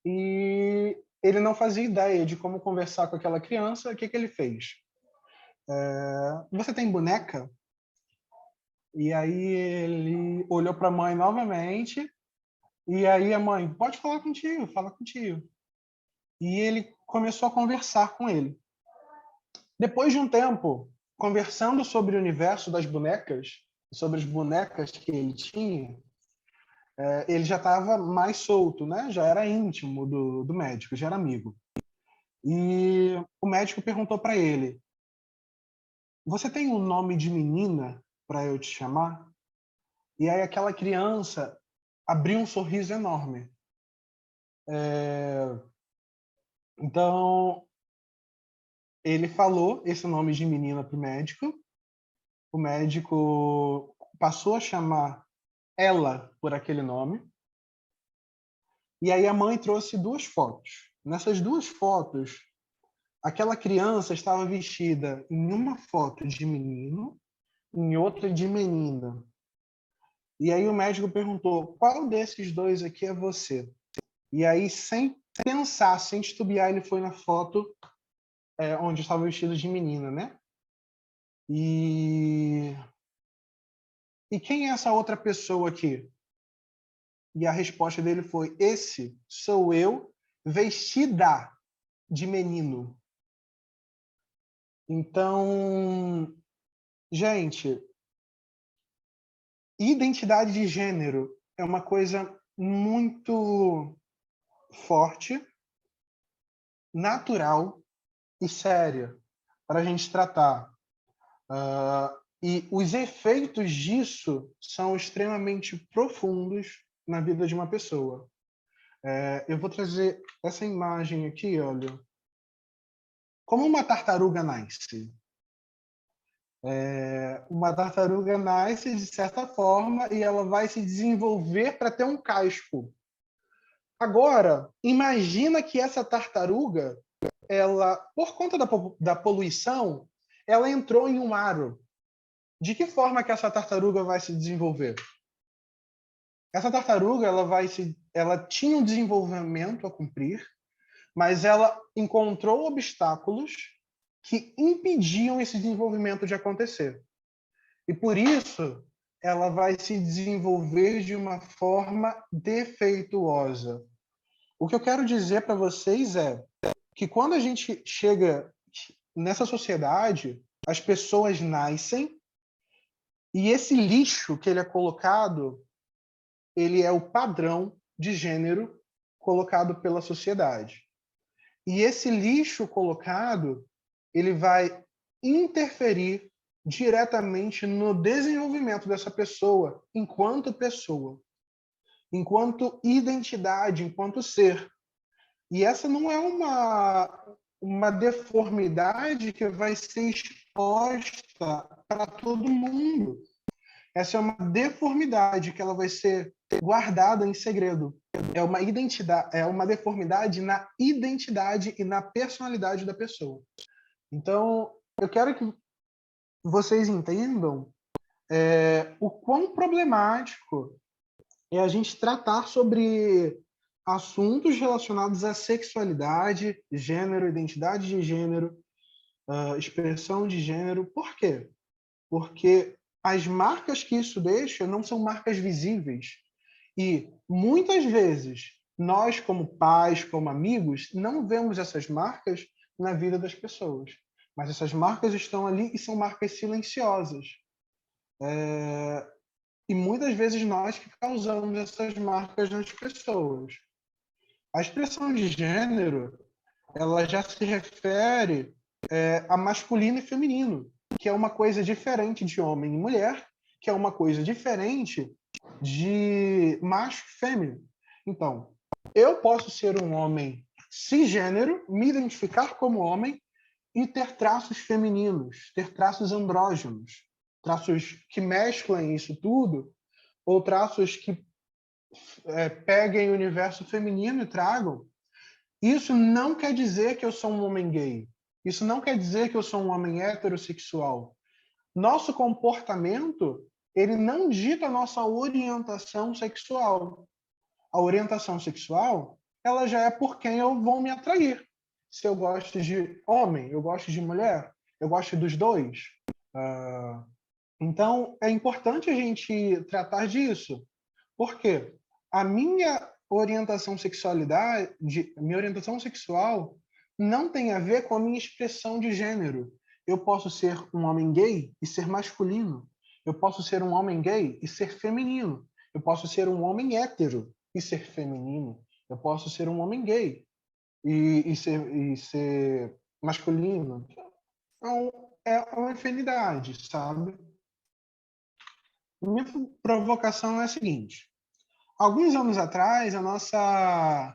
E ele não fazia ideia de como conversar com aquela criança. O que ele fez? Você tem boneca? E aí ele olhou para a mãe novamente, e aí a mãe, pode falar contigo, fala contigo. E ele começou a conversar com ele. Depois de um tempo, conversando sobre o universo das bonecas, sobre as bonecas que ele tinha, ele já estava mais solto, né? Já era íntimo do médico, já era amigo. E o médico perguntou para ele: você tem um nome de menina para eu te chamar? E aí aquela criança abriu um sorriso enorme. Então, ele falou esse nome de menina para o médico. O médico passou a chamar ela por aquele nome. E aí a mãe trouxe 2 fotos. Nessas 2 fotos, aquela criança estava vestida em uma foto de menino, em outra de menina. E aí o médico perguntou: qual desses 2 aqui é você? E aí, sem pensar, sem titubear, ele foi na foto onde estava vestido de menina, né? E quem é essa outra pessoa aqui? E a resposta dele foi: esse sou eu, vestida de menino. Então, gente, identidade de gênero é uma coisa muito forte, natural e séria para a gente tratar. E os efeitos disso são extremamente profundos na vida de uma pessoa. Eu vou trazer essa imagem aqui, olha. Como uma tartaruga nasce? Uma tartaruga nasce de certa forma e ela vai se desenvolver para ter um casco. Agora, imagina que essa tartaruga, ela, por conta da poluição, ela entrou em um aro. De que forma que essa tartaruga vai se desenvolver? Essa tartaruga, ela tinha um desenvolvimento a cumprir, mas ela encontrou obstáculos que impediam esse desenvolvimento de acontecer. E por isso, ela vai se desenvolver de uma forma defeituosa. O que eu quero dizer para vocês é que quando a gente chega nessa sociedade, as pessoas nascem e esse lixo que ele é colocado, ele é o padrão de gênero colocado pela sociedade. E esse lixo colocado, ele vai interferir diretamente no desenvolvimento dessa pessoa, enquanto identidade, enquanto ser. E essa não é uma deformidade que vai ser exposta para todo mundo. Essa é uma deformidade que ela vai ser guardada em segredo. É uma deformidade na identidade e na personalidade da pessoa. Então, eu quero que vocês entendam o quão problemático é a gente tratar sobre assuntos relacionados à sexualidade, gênero, identidade de gênero, expressão de gênero. Por quê? Porque as marcas que isso deixa não são marcas visíveis. E, muitas vezes, nós, como pais, como amigos, não vemos essas marcas na vida das pessoas. Mas essas marcas estão ali e são marcas silenciosas. E muitas vezes nós que causamos essas marcas nas pessoas. A expressão de gênero, ela já se refere a masculino e feminino, que é uma coisa diferente de homem e mulher, que é uma coisa diferente de macho e fêmea. Então, eu posso ser um homem cisgênero, me identificar como homem e ter traços femininos, ter traços andrógenos, traços que mesclem isso tudo, ou traços que peguem o universo feminino e tragam. Isso não quer dizer que eu sou um homem gay. Isso não quer dizer que eu sou um homem heterossexual. Nosso comportamento, ele não dita a nossa orientação sexual. A orientação sexual, ela já é por quem eu vou me atrair. Se eu gosto de homem, eu gosto de mulher, eu gosto dos dois. Então, é importante a gente tratar disso. Por quê? A minha orientação sexual não tem a ver com a minha expressão de gênero. Eu posso ser um homem gay e ser masculino. Eu posso ser um homem gay e ser feminino. Eu posso ser um homem hétero e ser feminino. Eu posso ser um homem gay e ser masculino. Então, é uma infinidade, sabe? Minha provocação é a seguinte. Alguns anos atrás, a nossa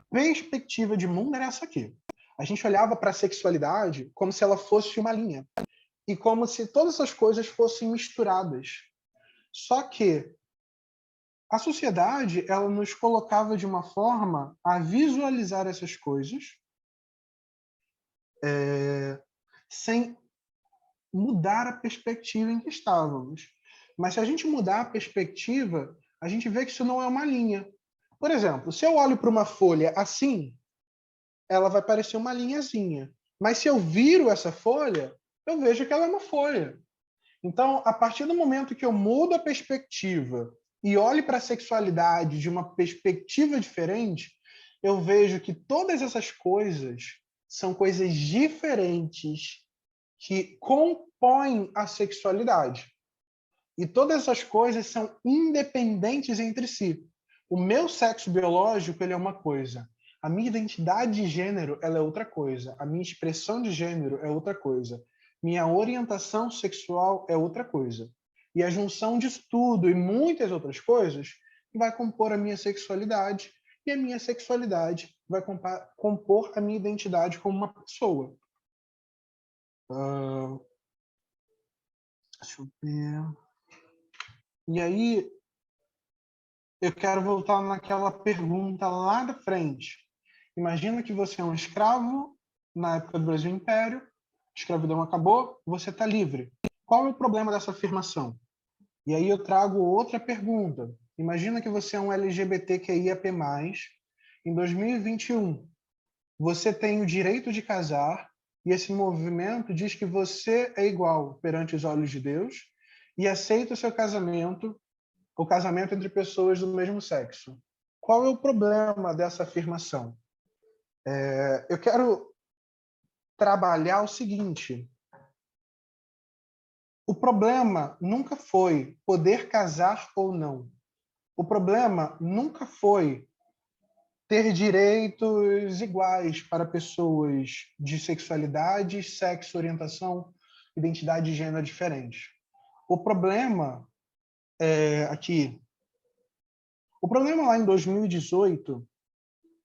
perspectiva de mundo era essa aqui. A gente olhava para a sexualidade como se ela fosse uma linha. E como se todas essas coisas fossem misturadas. Só que a sociedade, ela nos colocava de uma forma a visualizar essas coisas sem mudar a perspectiva em que estávamos. Mas se a gente mudar a perspectiva, a gente vê que isso não é uma linha. Por exemplo, se eu olho para uma folha assim, ela vai parecer uma linhazinha. Mas se eu viro essa folha, eu vejo que ela é uma folha. Então, a partir do momento que eu mudo a perspectiva e olho para a sexualidade de uma perspectiva diferente, eu vejo que todas essas coisas são coisas diferentes que compõem a sexualidade. E todas essas coisas são independentes entre si. O meu sexo biológico, ele é uma coisa. A minha identidade de gênero, ela é outra coisa. A minha expressão de gênero é outra coisa. Minha orientação sexual é outra coisa. E a junção disso tudo e muitas outras coisas vai compor a minha sexualidade, e a minha sexualidade vai compor a minha identidade como uma pessoa. Deixa eu ver. E aí, eu quero voltar naquela pergunta lá da frente. Imagina que você é um escravo na época do Brasil Império, a escravidão acabou, você está livre. Qual é o problema dessa afirmação? E aí eu trago outra pergunta. Imagina que você é um LGBTQIAP+, em 2021. Você tem o direito de casar, e esse movimento diz que você é igual perante os olhos de Deus e aceita o casamento entre pessoas do mesmo sexo. Qual é o problema dessa afirmação? Eu quero trabalhar o seguinte: o problema nunca foi poder casar ou não. O problema nunca foi ter direitos iguais para pessoas de sexualidade, sexo, orientação, identidade de gênero diferentes. O problema o problema lá em 2018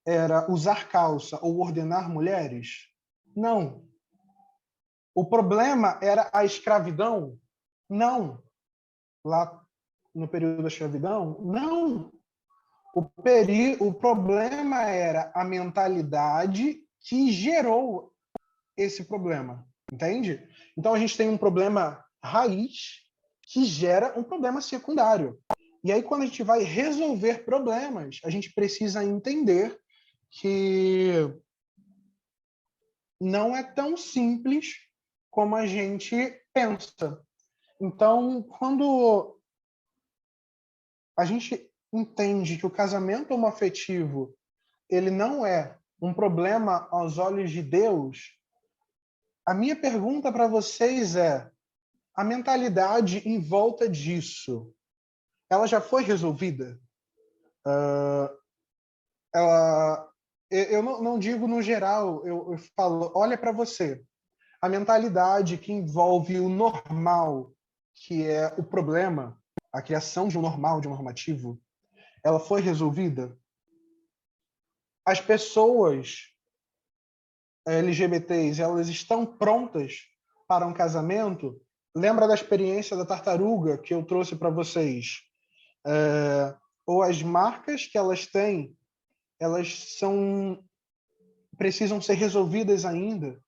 era usar calça ou ordenar mulheres? Não. O problema era a escravidão? Não. Lá no período da escravidão? Não. O problema era a mentalidade que gerou esse problema, entende? Então a gente tem um problema raiz que gera um problema secundário. E aí quando a gente vai resolver problemas, a gente precisa entender que não é tão simples como a gente pensa. Então, quando a gente entende que o casamento homoafetivo ele não é um problema aos olhos de Deus, a minha pergunta para vocês é: a mentalidade em volta disso, ela já foi resolvida? Eu não digo no geral, eu falo, olha para você. A mentalidade que envolve o normal, que é o problema, a criação de um normal, de um normativo, ela foi resolvida? As pessoas LGBTs, elas estão prontas para um casamento? Lembra da experiência da tartaruga que eu trouxe para vocês? Ou as marcas que elas têm, elas precisam ser resolvidas ainda?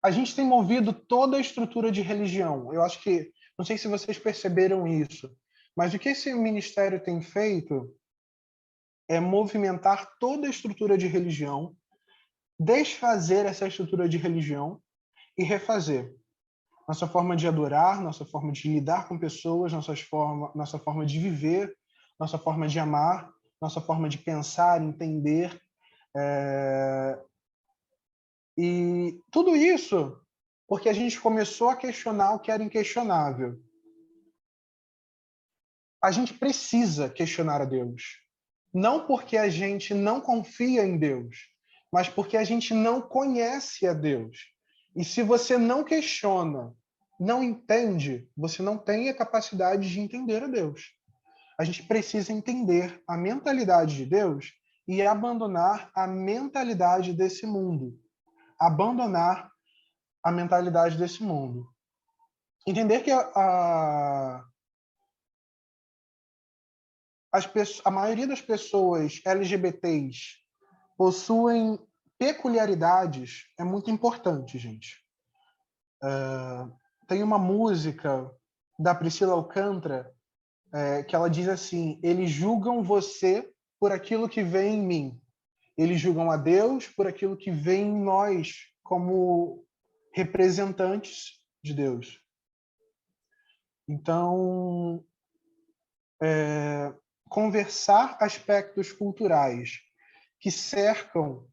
A gente tem movido toda a estrutura de religião. Eu acho que, não sei se vocês perceberam isso, mas o que esse ministério tem feito é movimentar toda a estrutura de religião, desfazer essa estrutura de religião e refazer nossa forma de adorar, nossa forma de lidar com pessoas, nossa forma de viver, nossa forma de amar, nossa forma de pensar, entender. E tudo isso porque a gente começou a questionar o que era inquestionável. A gente precisa questionar a Deus. Não porque a gente não confia em Deus, mas porque a gente não conhece a Deus. E se você não questiona, não entende, você não tem a capacidade de entender a Deus. A gente precisa entender a mentalidade de Deus e abandonar a mentalidade desse mundo. Abandonar a mentalidade desse mundo. Entender que a maioria das pessoas LGBTs possuem peculiaridades é muito importante, gente. Tem uma música da Priscila Alcântara que ela diz assim: eles julgam você por aquilo que vê em mim. Eles julgam a Deus por aquilo que vê em nós como representantes de Deus. Então, conversar aspectos culturais que cercam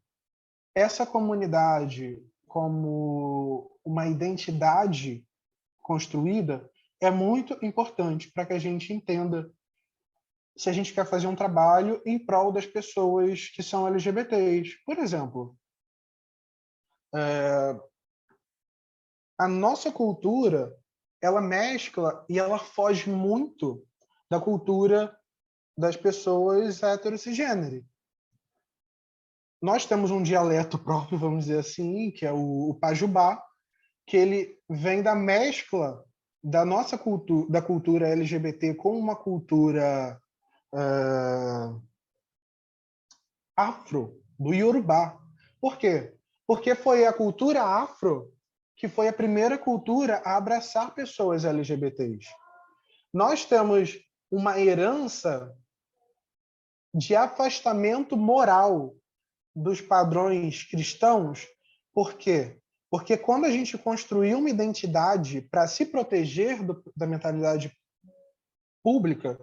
essa comunidade como uma identidade construída é muito importante para que a gente entenda se a gente quer fazer um trabalho em prol das pessoas que são LGBTs. Por exemplo, a nossa cultura, ela mescla e ela foge muito da cultura das pessoas heterossexgênero. Nós temos um dialeto próprio, vamos dizer assim, que é o Pajubá, que ele vem da mescla da nossa cultura, da cultura LGBT com uma cultura afro, do Yorubá. Por quê? Porque foi a cultura afro que foi a primeira cultura a abraçar pessoas LGBTs. Nós temos uma herança de afastamento moral dos padrões cristãos. Por quê? Porque quando a gente construiu uma identidade para se proteger da mentalidade pública,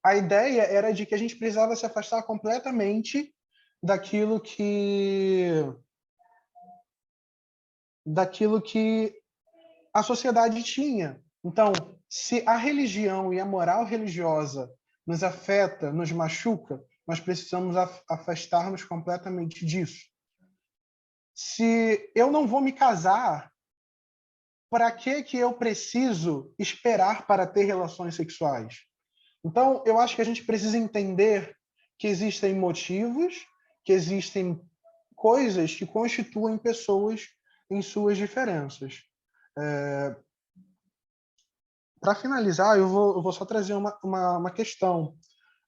a ideia era de que a gente precisava se afastar completamente daquilo que a sociedade tinha. Então, se a religião e a moral religiosa nos afeta, nos machuca, nós precisamos afastar-nos completamente disso. Se eu não vou me casar, para que eu preciso esperar para ter relações sexuais? Então, eu acho que a gente precisa entender que existem motivos, que existem coisas que constituem pessoas em suas diferenças. Para finalizar, eu vou só trazer uma questão.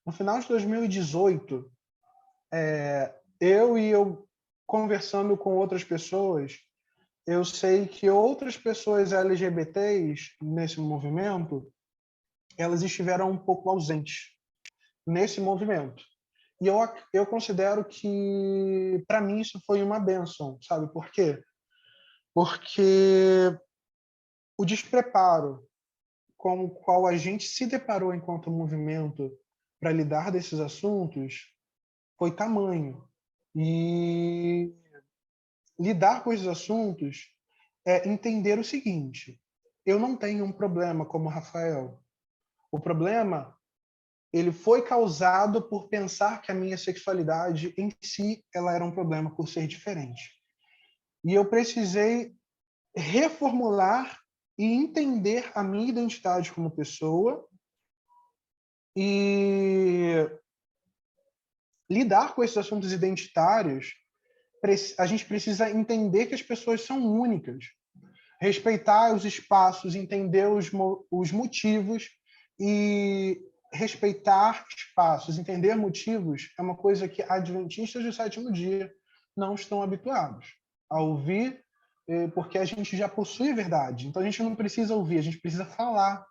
No final de 2018, eu conversando com outras pessoas, eu sei que outras pessoas LGBTs nesse movimento, elas estiveram um pouco ausentes nesse movimento. E eu considero que, para mim, isso foi uma bênção, sabe por quê? Porque o despreparo com o qual a gente se deparou enquanto movimento para lidar desses assuntos foi tamanho. E lidar com esses assuntos é entender o seguinte: eu não tenho um problema como Rafael. O problema ele foi causado por pensar que a minha sexualidade em si ela era um problema por ser diferente. E eu precisei reformular e entender a minha identidade como pessoa e lidar com esses assuntos identitários. A gente precisa entender que as pessoas são únicas, respeitar os espaços, entender os motivos e respeitar espaços, entender motivos é uma coisa que adventistas do sétimo dia não estão habituados a ouvir, porque a gente já possui verdade. Então a gente não precisa ouvir, a gente precisa falar.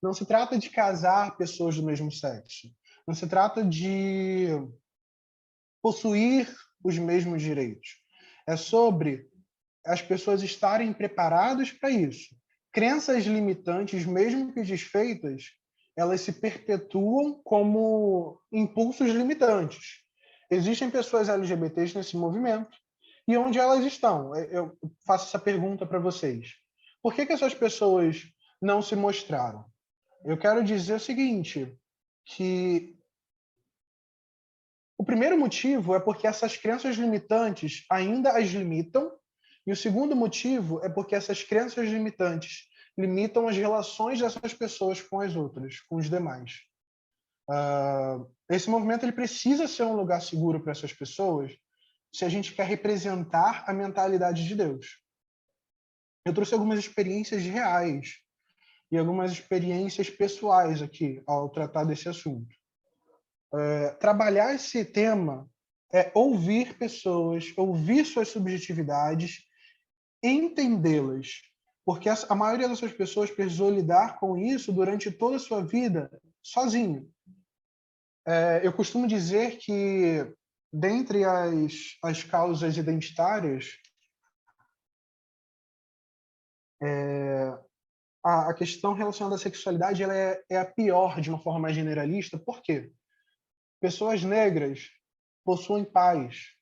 Não se trata de casar pessoas do mesmo sexo. Não se trata de possuir os mesmos direitos. É sobre as pessoas estarem preparadas para isso. Crenças limitantes, mesmo que desfeitas, elas se perpetuam como impulsos limitantes. Existem pessoas LGBTs nesse movimento, e onde elas estão? Eu faço essa pergunta para vocês. Por que essas pessoas não se mostraram? Eu quero dizer o seguinte, que o primeiro motivo é porque essas crenças limitantes ainda as limitam, e o segundo motivo é porque essas crenças limitantes limitam as relações dessas pessoas com as outras, com os demais. Esse movimento ele precisa ser um lugar seguro para essas pessoas se a gente quer representar a mentalidade de Deus. Eu trouxe algumas experiências reais e algumas experiências pessoais aqui ao tratar desse assunto. Trabalhar esse tema é ouvir pessoas, ouvir suas subjetividades, entendê-las, porque a maioria dessas pessoas precisou lidar com isso durante toda a sua vida sozinho. Eu costumo dizer que, dentre as causas identitárias, a questão relacionada à sexualidade ela é a pior de uma forma mais generalista. Por quê? Pessoas negras possuem pais,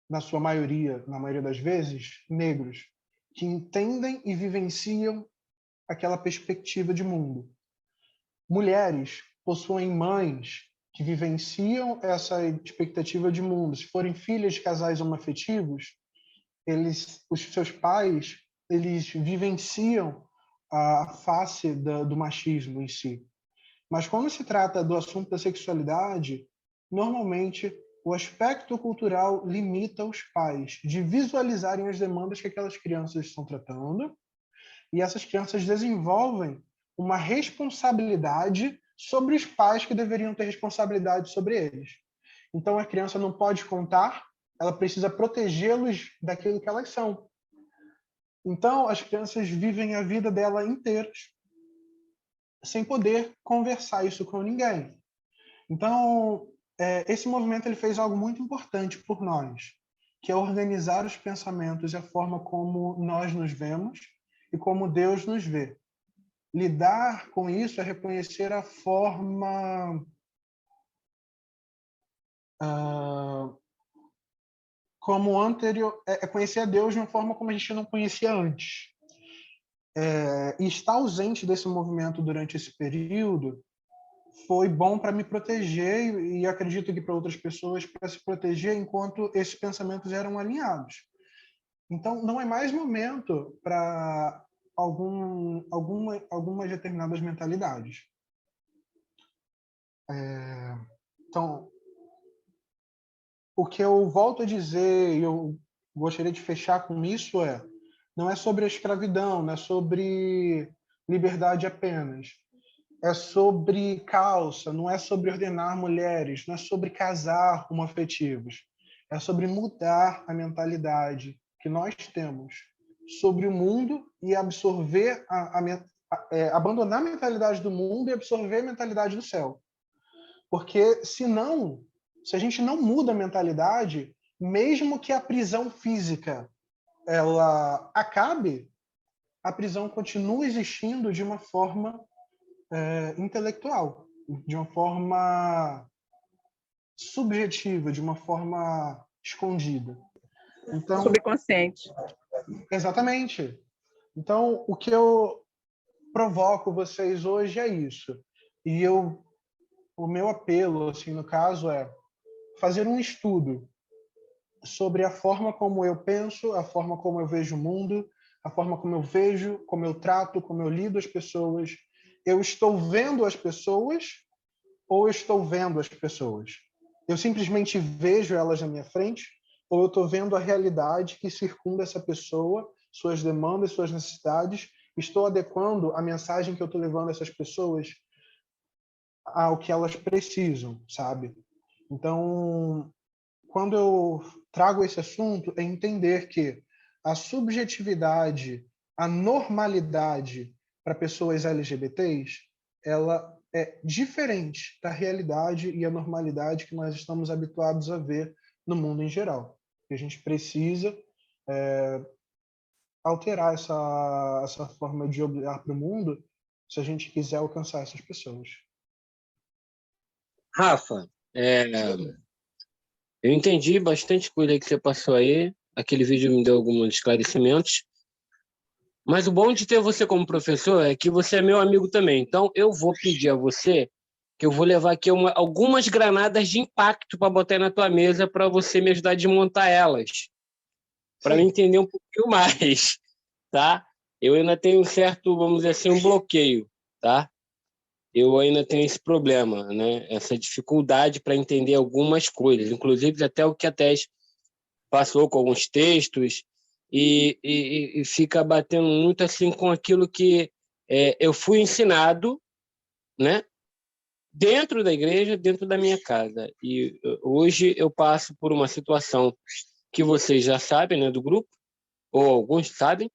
na sua maioria, na maioria das vezes, negros, que entendem e vivenciam aquela perspectiva de mundo. Mulheres possuem mães que vivenciam essa expectativa de mundo. Se forem filhas de casais homoafetivos, os seus pais, eles vivenciam a face do machismo em si. Mas quando se trata do assunto da sexualidade, normalmente o aspecto cultural limita os pais de visualizarem as demandas que aquelas crianças estão tratando, e essas crianças desenvolvem uma responsabilidade sobre os pais que deveriam ter responsabilidade sobre eles. Então a criança não pode contar, ela precisa protegê-los daquilo que elas são. Então as crianças vivem a vida dela inteiras sem poder conversar isso com ninguém. Então, esse movimento ele fez algo muito importante por nós, que é organizar os pensamentos e a forma como nós nos vemos e como Deus nos vê. Lidar com isso é reconhecer a forma como anterior, é conhecer a Deus de uma forma como a gente não conhecia antes. E estar ausente desse movimento durante esse período foi bom para me proteger e acredito que para outras pessoas para se proteger enquanto esses pensamentos eram alinhados. Então, não é mais momento para algumas determinadas mentalidades. Então, o que eu volto a dizer, e eu gostaria de fechar com isso, não é sobre a escravidão, não é sobre liberdade apenas. É sobre calça, não é sobre ordenar mulheres, não é sobre casar homoafetivos. É sobre mudar a mentalidade que nós temos sobre o mundo e absorver, abandonar a mentalidade do mundo e absorver a mentalidade do céu. Porque, se a gente não muda a mentalidade, mesmo que a prisão física ela acabe, a prisão continua existindo de uma forma intelectual, de uma forma subjetiva, de uma forma escondida. Então, subconsciente. Exatamente. Então, o que eu provoco vocês hoje é isso. E o meu apelo, assim, no caso, é fazer um estudo sobre a forma como eu penso, a forma como eu vejo o mundo, a forma como eu vejo, como eu trato, como eu lido as pessoas. Eu estou vendo as pessoas ou eu estou vendo as pessoas? Eu simplesmente vejo elas na minha frente ou eu estou vendo a realidade que circunda essa pessoa, suas demandas, suas necessidades? Estou adequando a mensagem que eu estou levando a essas pessoas ao que elas precisam, sabe? Então, quando eu trago esse assunto, é entender que a subjetividade, a normalidade para pessoas LGBTs, ela é diferente da realidade e a normalidade que nós estamos habituados a ver no mundo em geral. E a gente precisa alterar essa forma de olhar para o mundo se a gente quiser alcançar essas pessoas. Rafa, eu entendi bastante coisa que você passou aí. Aquele vídeo me deu alguns esclarecimentos. Mas o bom de ter você como professor é que você é meu amigo também. Então, eu vou pedir a você que eu vou levar aqui algumas granadas de impacto para botar aí na tua mesa para você me ajudar a desmontar elas. Para me entender um pouquinho mais, tá? Eu ainda tenho um certo, vamos dizer assim, um bloqueio, tá? Eu ainda tenho esse problema, né? Essa dificuldade para entender algumas coisas, inclusive até o que a Tess passou com alguns textos, e fica batendo muito assim com aquilo que eu fui ensinado, né? Dentro da igreja, dentro da minha casa. E hoje eu passo por uma situação que vocês já sabem, né, do grupo, ou alguns sabem,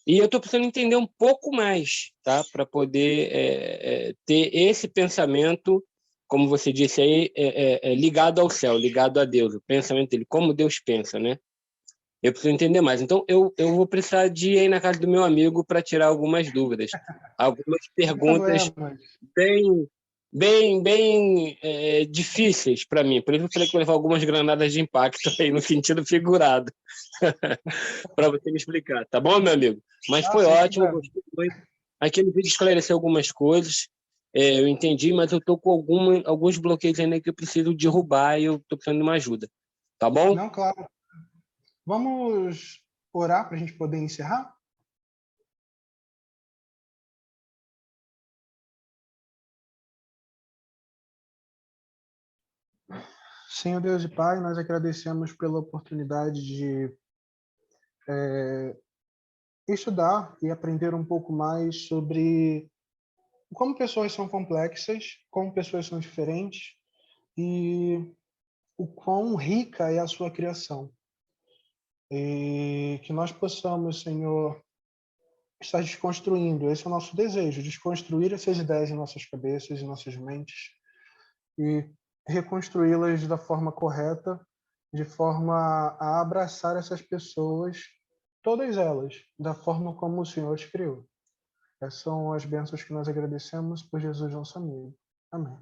e eu estou precisando entender um pouco mais, tá? Para poder ter esse pensamento, como você disse aí, ligado ao céu, ligado a Deus, o pensamento dele, como Deus pensa, né? Eu preciso entender mais. Então, eu vou precisar de ir aí na casa do meu amigo para tirar algumas dúvidas, algumas perguntas bem difíceis para mim. Por isso eu falei que vou levar algumas granadas de impacto aí no sentido figurado para você me explicar, tá bom, meu amigo? Mas foi ótimo, gostei muito. Aquele vídeo esclareceu algumas coisas, eu entendi, mas eu estou com alguns bloqueios ainda que eu preciso derrubar e eu estou precisando de uma ajuda. Tá bom? Não, claro. Vamos orar para a gente poder encerrar? Senhor Deus e Pai, nós agradecemos pela oportunidade de estudar e aprender um pouco mais sobre como pessoas são complexas, como pessoas são diferentes e o quão rica é a sua criação. E que nós possamos, Senhor, estar desconstruindo. Esse é o nosso desejo, desconstruir essas ideias em nossas cabeças, em nossas mentes e reconstruí-las da forma correta, de forma a abraçar essas pessoas, todas elas, da forma como o Senhor as criou. Essas são as bênçãos que nós agradecemos por Jesus, nosso amigo. Amém.